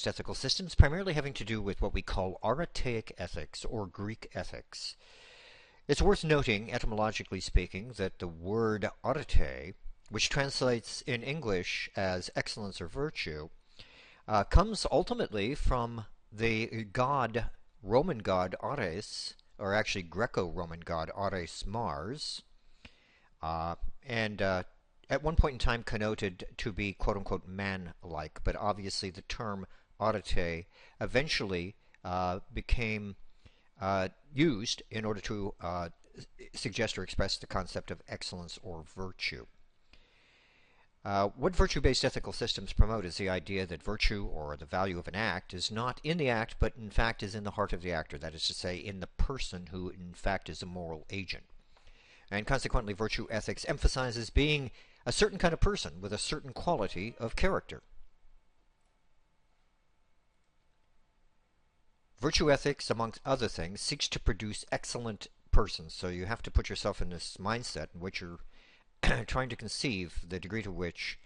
virtue-based ethical systems, primarily having to do with what we call Aretaic ethics or Greek ethics. It's worth noting, etymologically speaking, that the word arete, which translates in English as excellence or virtue, comes ultimately from the Roman god Ares, or actually Greco-Roman god Ares Mars, and at one point in time connoted to be quote-unquote man-like, but obviously the term arete eventually became used in order to suggest or express the concept of excellence or virtue. What virtue-based ethical systems promote is the idea that virtue or the value of an act is not in the act, but in fact is in the heart of the actor, that is to say, in the person who in fact is a moral agent. And consequently, virtue ethics emphasizes being a certain kind of person with a certain quality of character. Virtue ethics, amongst other things, seeks to produce excellent persons. So you have to put yourself in this mindset in which you're trying to conceive the degree to which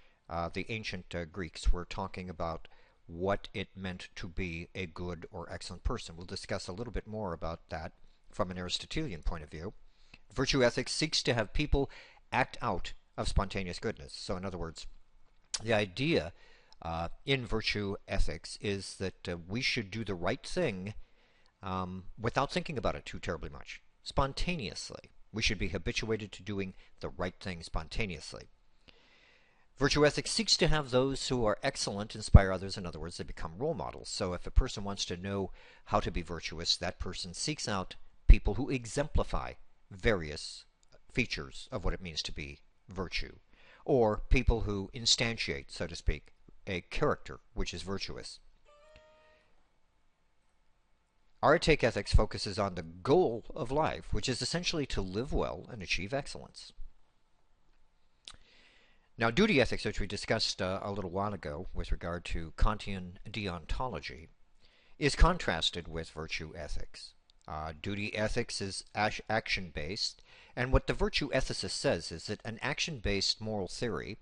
the ancient Greeks were talking about what it meant to be a good or excellent person. We'll discuss a little bit more about that from an Aristotelian point of view. Virtue ethics seeks to have people act out of spontaneous goodness. So in other words, the idea in virtue ethics is that we should do the right thing without thinking about it too terribly much, spontaneously. We should be habituated to doing the right thing spontaneously. Virtue ethics seeks to have those who are excellent inspire others. In other words, they become role models. So if a person wants to know how to be virtuous, that person seeks out people who exemplify various features of what it means to be virtue, or people who instantiate, so to speak, a character which is virtuous. Aretaic ethics focuses on the goal of life, which is essentially to live well and achieve excellence. Now, duty ethics, which we discussed a little while ago with regard to Kantian deontology, is contrasted with virtue ethics. Duty ethics is action-based, and what the virtue ethicist says is that an action-based moral theory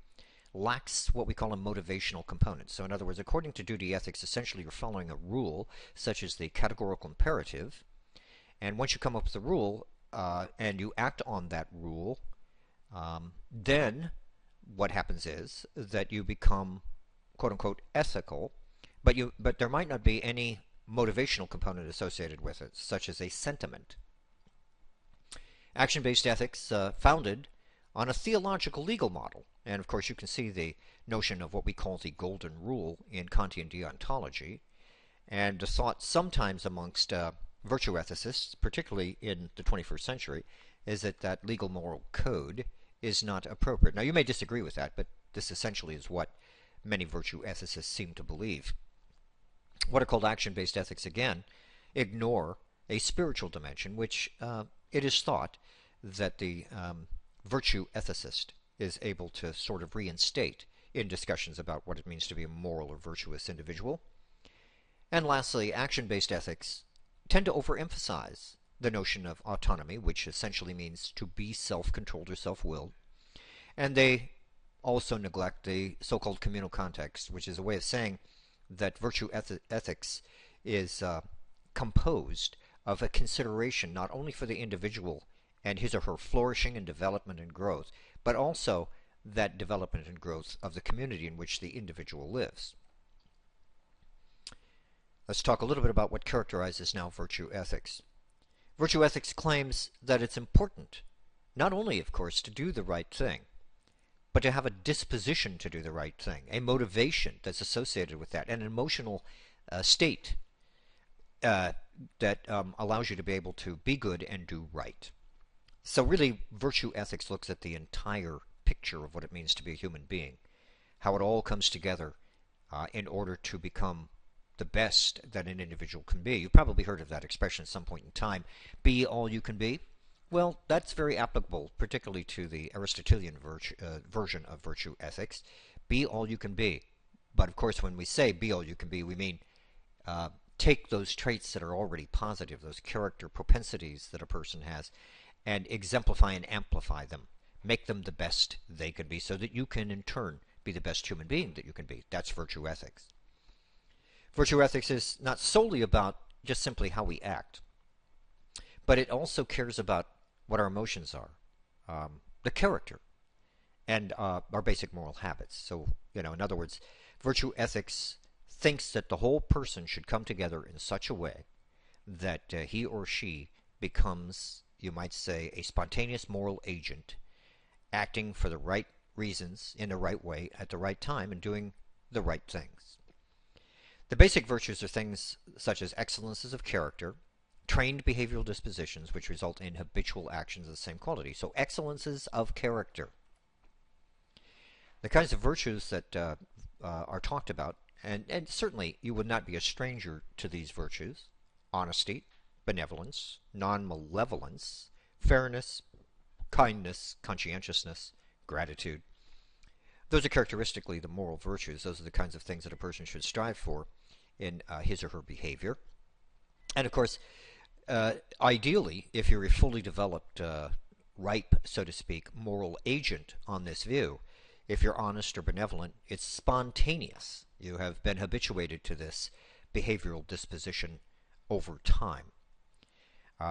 lacks what we call a motivational component. So in other words, according to duty ethics, essentially you're following a rule, such as the categorical imperative, and once you come up with a rule and you act on that rule, then what happens is that you become quote-unquote ethical, but there might not be any motivational component associated with it, such as a sentiment. Action-based ethics founded on a theological legal model. And of course you can see the notion of what we call the golden rule in Kantian deontology, and the thought sometimes amongst virtue ethicists, particularly in the 21st century, is that that legal moral code is not appropriate. Now you may disagree with that, but this essentially is what many virtue ethicists seem to believe. What are called action-based ethics, again, ignore a spiritual dimension, which it is thought that the virtue ethicist is able to sort of reinstate in discussions about what it means to be a moral or virtuous individual. And lastly, action-based ethics tend to overemphasize the notion of autonomy, which essentially means to be self-controlled or self-willed. And they also neglect the so-called communal context, which is a way of saying that virtue ethics is composed of a consideration not only for the individual and his or her flourishing and development and growth, but also that development and growth of the community in which the individual lives. Let's talk a little bit about what characterizes now virtue ethics. Virtue ethics claims that it's important, not only, of course, to do the right thing, but to have a disposition to do the right thing, a motivation that's associated with that, an emotional state that allows you to be able to be good and do right. So really, virtue ethics looks at the entire picture of what it means to be a human being, how it all comes together in order to become the best that an individual can be. You've probably heard of that expression at some point in time, be all you can be. Well, that's very applicable, particularly to the Aristotelian version of virtue ethics. Be all you can be. But of course, when we say be all you can be, we mean take those traits that are already positive, those character propensities that a person has, and exemplify and amplify them. Make them the best they can be so that you can in turn be the best human being that you can be. That's virtue ethics. Virtue ethics is not solely about just simply how we act, but it also cares about what our emotions are, the character, and our basic moral habits. So, in other words, virtue ethics thinks that the whole person should come together in such a way that he or she becomes, you might say, a spontaneous moral agent, acting for the right reasons, in the right way, at the right time, and doing the right things. The basic virtues are things such as excellences of character, trained behavioral dispositions which result in habitual actions of the same quality. So excellences of character. The kinds of virtues that are talked about, and certainly you would not be a stranger to these virtues: honesty, benevolence, non-malevolence, fairness, kindness, conscientiousness, gratitude. Those are characteristically the moral virtues. Those are the kinds of things that a person should strive for in his or her behavior. And of course, ideally, if you're a fully developed, ripe, so to speak, moral agent on this view, if you're honest or benevolent, it's spontaneous. You have been habituated to this behavioral disposition over time.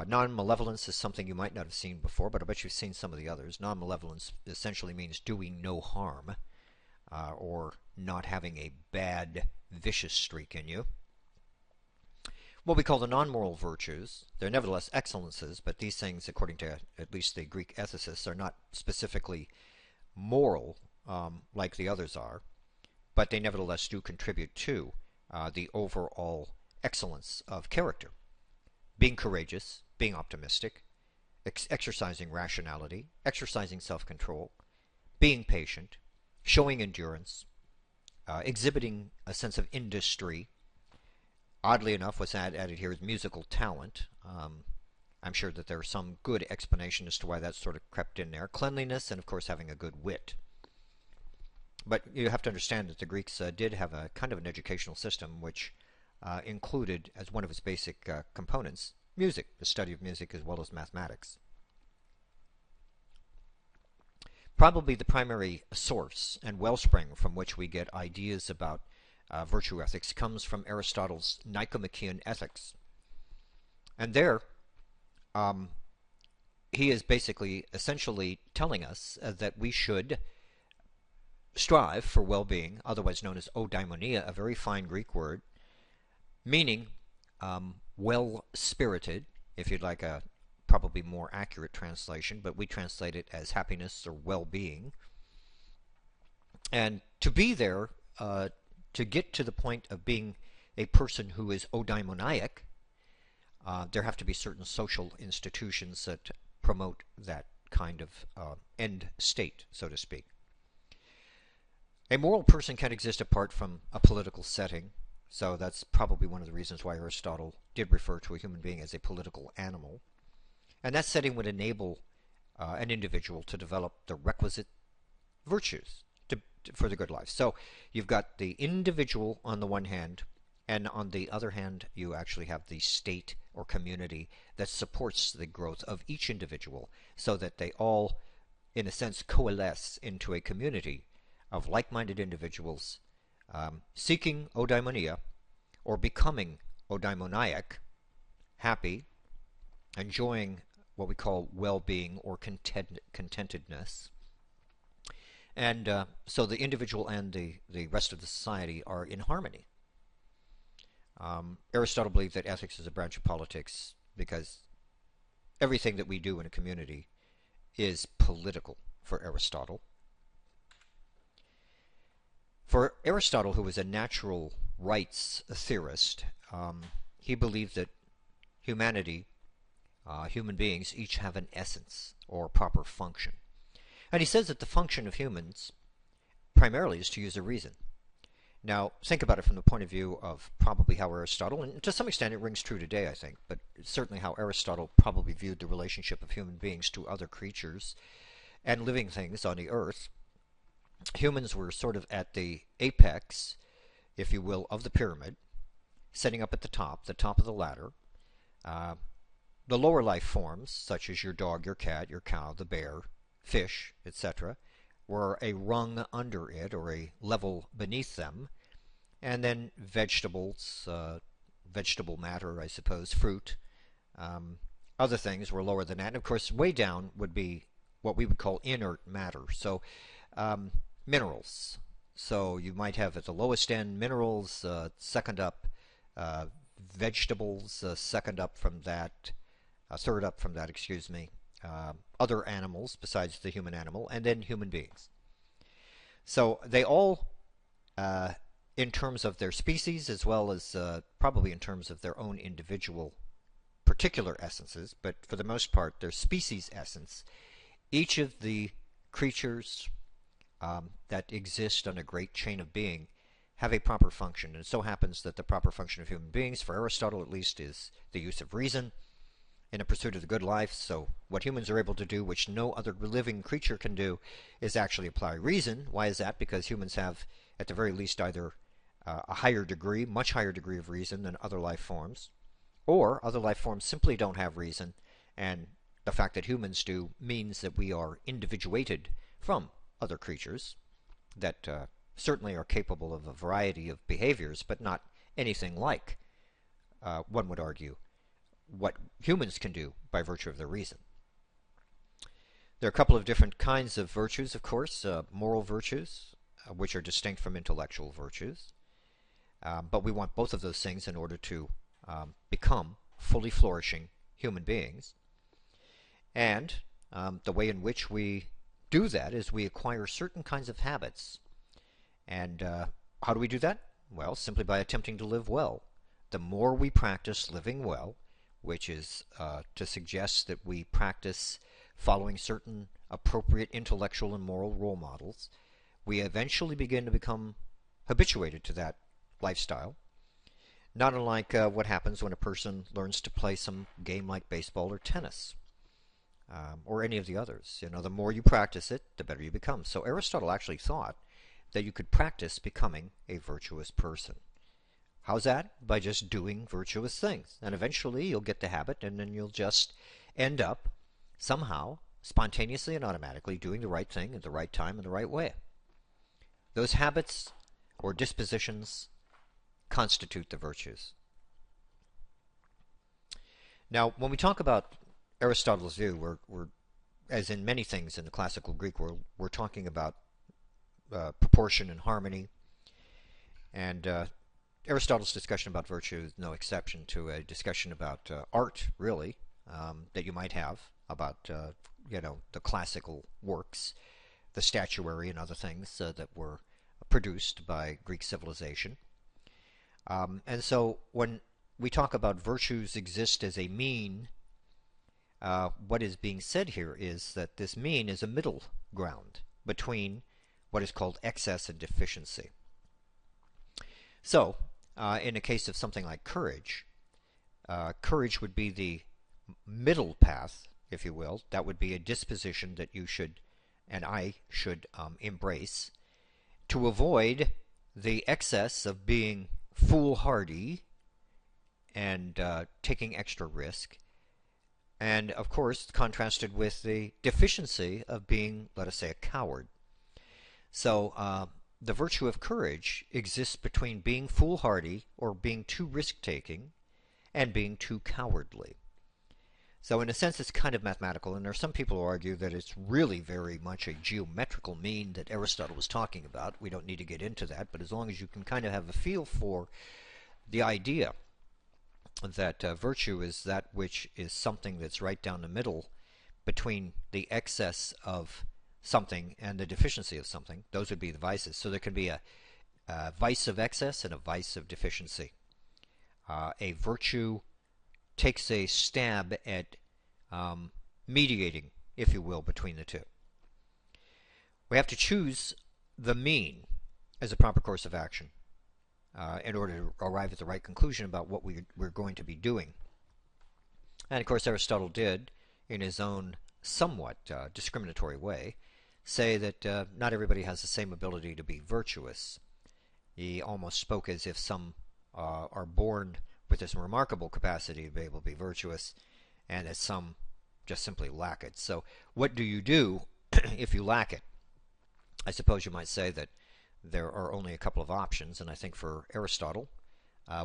Non-malevolence is something you might not have seen before, but I bet you've seen some of the others. Non-malevolence essentially means doing no harm, or not having a bad, vicious streak in you. What we call the non-moral virtues, they're nevertheless excellences, but these things, according to at least the Greek ethicists, are not specifically moral like the others are, but they nevertheless do contribute to the overall excellence of character. Being courageous, being optimistic, exercising rationality, exercising self-control, being patient, showing endurance, exhibiting a sense of industry. Oddly enough, what's added here is musical talent. I'm sure that there's some good explanation as to why that sort of crept in there. Cleanliness, and of course having a good wit. But you have to understand that the Greeks did have a kind of an educational system which included, as one of its basic components, music, the study of music as well as mathematics. Probably the primary source and wellspring from which we get ideas about virtue ethics comes from Aristotle's Nicomachean Ethics. And there, he is basically essentially telling us that we should strive for well-being, otherwise known as eudaimonia, a very fine Greek word, meaning well-spirited, if you'd like a probably more accurate translation, but we translate it as happiness or well-being. And to be there, to get to the point of being a person who is eudaimoniac, there have to be certain social institutions that promote that kind of end state, so to speak. A moral person can't exist apart from a political setting, so that's probably one of the reasons why Aristotle did refer to a human being as a political animal. And that setting would enable an individual to develop the requisite virtues for the good life. So you've got the individual on the one hand, and on the other hand you actually have the state or community that supports the growth of each individual, so that they all, in a sense, coalesce into a community of like-minded individuals seeking eudaimonia, or becoming eudaimoniac, happy, enjoying what we call well-being or contentedness. And so the individual and the rest of the society are in harmony. Aristotle believed that ethics is a branch of politics because everything that we do in a community is political for Aristotle. For Aristotle, who was a natural rights theorist, he believed that humanity, human beings, each have an essence or proper function. And he says that the function of humans primarily is to use a reason. Now, think about it from the point of view of probably how Aristotle, and to some extent it rings true today, I think, but certainly how Aristotle probably viewed the relationship of human beings to other creatures and living things on the earth. Humans were sort of at the apex, if you will, of the pyramid, setting up at the top of the ladder. The lower life forms, such as your dog, your cat, your cow, the bear, fish, etc., were a rung under it, or a level beneath them, and then vegetables, vegetable matter, I suppose, fruit. Other things were lower than that. And of course, way down would be what we would call inert matter. So minerals. So you might have at the lowest end minerals, second up uh, vegetables, second up from that, third up from that, excuse me, other animals besides the human animal, and then human beings. So they all, uh, in terms of their species, as well as probably in terms of their own individual particular essences, but for the most part, their species essence, each of the creatures that exist on a great chain of being have a proper function. And it so happens that the proper function of human beings, for Aristotle at least, is the use of reason in a pursuit of the good life. So what humans are able to do, which no other living creature can do, is actually apply reason. Why is that? Because humans have, at the very least, either a higher degree, much higher degree of reason than other life forms, or other life forms simply don't have reason, and the fact that humans do means that we are individuated from other creatures that certainly are capable of a variety of behaviors, but not anything like, one would argue, what humans can do by virtue of their reason. There are a couple of different kinds of virtues, of course. Moral virtues, which are distinct from intellectual virtues. But we want both of those things in order to become fully flourishing human beings. And the way in which we do that is we acquire certain kinds of habits. And how do we do that? Well, simply by attempting to live well. The more we practice living well, which is to suggest that we practice following certain appropriate intellectual and moral role models, we eventually begin to become habituated to that lifestyle. Not unlike what happens when a person learns to play some game like baseball or tennis, or any of the others. You know, the more you practice it, the better you become. So Aristotle actually thought that you could practice becoming a virtuous person. How's that? By just doing virtuous things. And eventually you'll get the habit, and then you'll just end up somehow, spontaneously and automatically, doing the right thing at the right time in the right way. Those habits or dispositions constitute the virtues. Now, when we talk about Aristotle's view, we're as in many things in the classical Greek world, we're talking about proportion and harmony. And Aristotle's discussion about virtue is no exception to a discussion about art, really, that you might have about the classical works, the statuary and other things that were produced by Greek civilization. And so when we talk about virtues exist as a mean, what is being said here is that this mean is a middle ground between what is called excess and deficiency. So, in a case of something like courage, courage would be the middle path, if you will. That would be a disposition that you should, and I should, embrace to avoid the excess of being foolhardy and taking extra risk, and of course contrasted with the deficiency of being, let us say, a coward. So the virtue of courage exists between being foolhardy or being too risk-taking and being too cowardly. So in a sense it's kind of mathematical, and there are some people who argue that it's really very much a geometrical mean that Aristotle was talking about. We don't need to get into that, but as long as you can kind of have a feel for the idea that virtue is that which is something that's right down the middle between the excess of something and the deficiency of something, those would be the vices. So there can be a vice of excess and a vice of deficiency. A virtue takes a stab at mediating, if you will, between the two. We have to choose the mean as a proper course of action in order to arrive at the right conclusion about what we're going to be doing. And of course Aristotle did, in his own somewhat discriminatory way, say that not everybody has the same ability to be virtuous. He almost spoke as if some are born with this remarkable capacity to be able to be virtuous, and that some just simply lack it. So what do you do if you lack it? I suppose you might say that there are only a couple of options, and I think for Aristotle,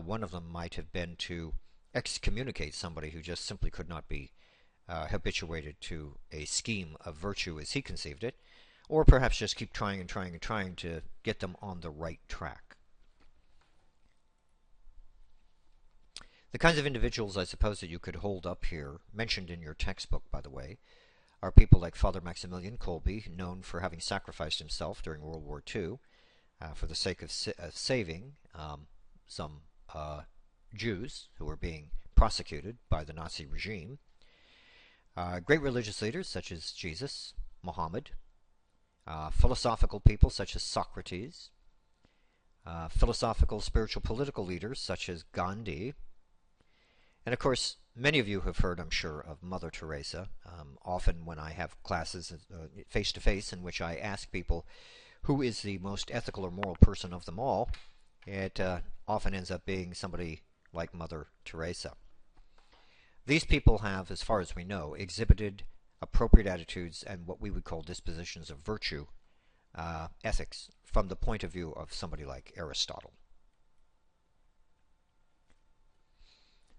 one of them might have been to excommunicate somebody who just simply could not be habituated to a scheme of virtue as he conceived it, or perhaps just keep trying and trying and trying to get them on the right track. The kinds of individuals I suppose that you could hold up here, mentioned in your textbook by the way, are people like Father Maximilian Kolbe, known for having sacrificed himself during World War II for the sake of saving some Jews who were being prosecuted by the Nazi regime. Great religious leaders such as Jesus, Muhammad, philosophical people such as Socrates, philosophical, spiritual, political leaders such as Gandhi, and of course, many of you have heard, I'm sure, of Mother Teresa. Often when I have classes face-to-face in which I ask people who is the most ethical or moral person of them all, it often ends up being somebody like Mother Teresa. These people have, as far as we know, exhibited appropriate attitudes and what we would call dispositions of virtue, ethics, from the point of view of somebody like Aristotle.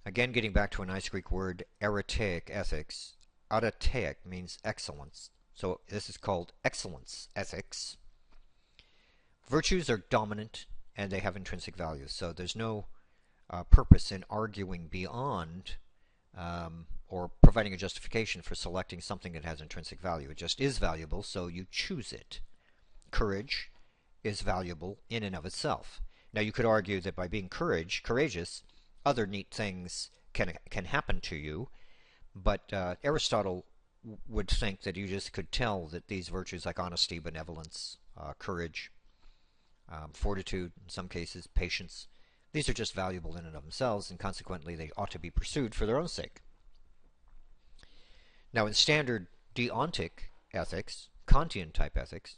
Again, getting back to a nice Greek word, aretaic ethics. Aretaic means excellence. So this is called excellence ethics. Virtues are dominant and they have intrinsic value. So there's no purpose in arguing beyond or providing a justification for selecting something that has intrinsic value. It just is valuable, so you choose it. Courage is valuable in and of itself. Now you could argue that by being courageous, other neat things can happen to you, but Aristotle would think that you just could tell that these virtues like honesty, benevolence, courage, fortitude, in some cases, patience, these are just valuable in and of themselves, and consequently they ought to be pursued for their own sake. Now in standard deontic ethics, Kantian type ethics,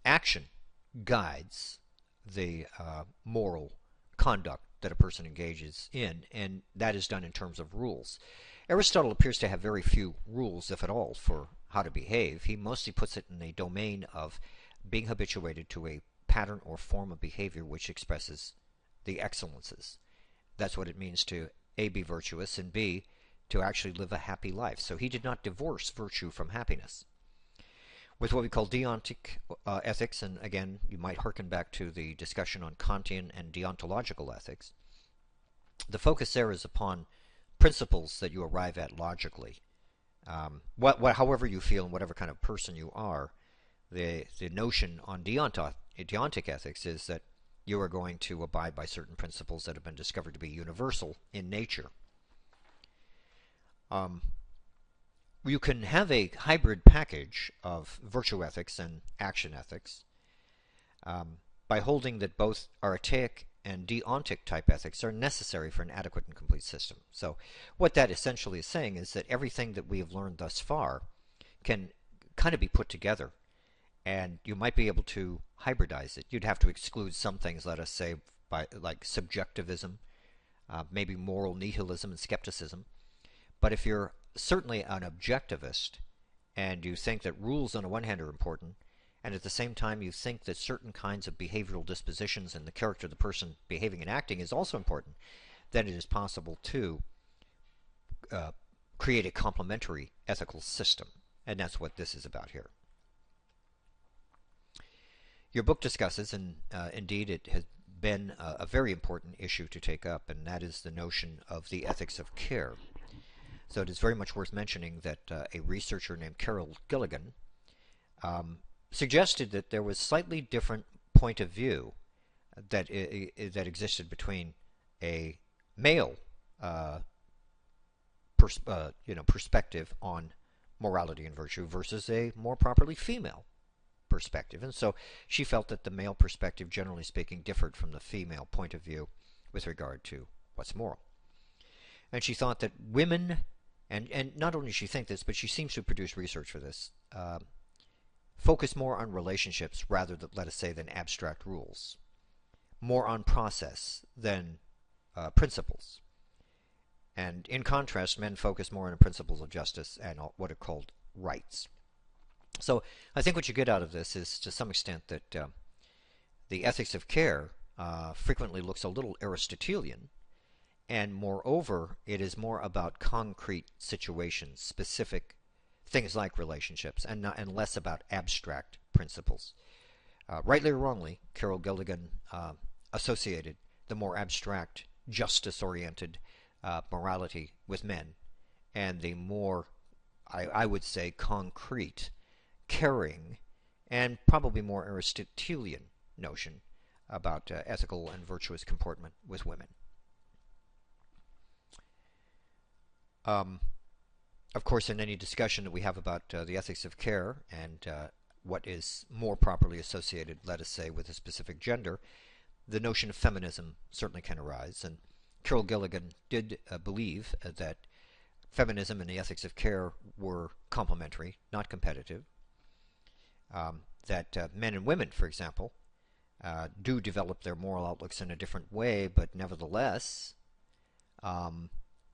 action guides the moral conduct that a person engages in, and that is done in terms of rules. Aristotle appears to have very few rules, if at all, for how to behave. He mostly puts it in a domain of being habituated to a pattern or form of behavior which expresses the excellences. That's what it means to A, be virtuous, and B, to actually live a happy life. So he did not divorce virtue from happiness. With what we call deontic ethics, and again, you might hearken back to the discussion on Kantian and deontological ethics, the focus there is upon principles that you arrive at logically. However you feel and whatever kind of person you are, the notion on deontic ethics is that you are going to abide by certain principles that have been discovered to be universal in nature. You can have a hybrid package of virtue ethics and action ethics by holding that both aretaic and deontic type ethics are necessary for an adequate and complete system. So what that essentially is saying is that everything that we have learned thus far can kind of be put together, and you might be able to hybridize it. You'd have to exclude some things, let us say, like subjectivism, maybe moral nihilism and skepticism. But if you're certainly an objectivist and you think that rules on the one hand are important, and at the same time you think that certain kinds of behavioral dispositions and the character of the person behaving and acting is also important, then it is possible to create a complementary ethical system. And that's what this is about here. Your book discusses, and indeed it has been a very important issue to take up, and that is the notion of the ethics of care. So it is very much worth mentioning that a researcher named Carol Gilligan suggested that there was slightly different point of view that existed between a male perspective on morality and virtue versus a more properly female perspective. And so she felt that the male perspective, generally speaking, differed from the female point of view with regard to what's moral. And she thought that women, and not only does she think this, but she seems to produce research for this, focus more on relationships rather than, let us say, than abstract rules. More on process than principles. And in contrast, men focus more on the principles of justice and what are called rights. So I think what you get out of this is, to some extent, that the ethics of care frequently looks a little Aristotelian, and moreover, it is more about concrete situations, specific things like relationships, and less about abstract principles. Rightly or wrongly, Carol Gilligan associated the more abstract, justice-oriented morality with men, and the more, I would say, concrete, caring, and probably more Aristotelian notion about ethical and virtuous comportment with women. Of course, in any discussion that we have about the ethics of care and what is more properly associated, let us say, with a specific gender, the notion of feminism certainly can arise. And Carol Gilligan did believe that feminism and the ethics of care were complementary, not competitive. That men and women, for example, do develop their moral outlooks in a different way, but nevertheless,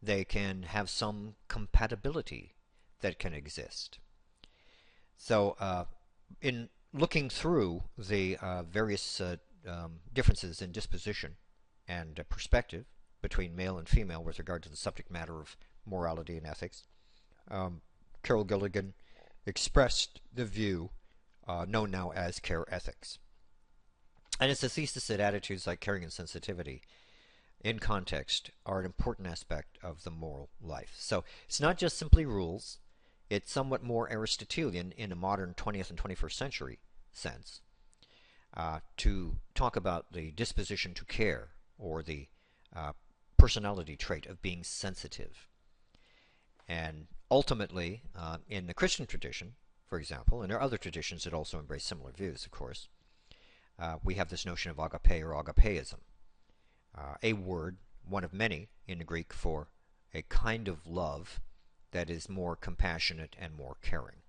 they can have some compatibility that can exist. So, in looking through the various differences in disposition and perspective between male and female with regard to the subject matter of morality and ethics, Carol Gilligan expressed the view known now as care ethics. And it's a thesis that attitudes like caring and sensitivity in context are an important aspect of the moral life. So it's not just simply rules, it's somewhat more Aristotelian in a modern 20th and 21st century sense to talk about the disposition to care, or the personality trait of being sensitive. And ultimately, in the Christian tradition, for example, and there are other traditions that also embrace similar views, of course, we have this notion of agape or agapeism, a word, one of many in the Greek, for a kind of love that is more compassionate and more caring.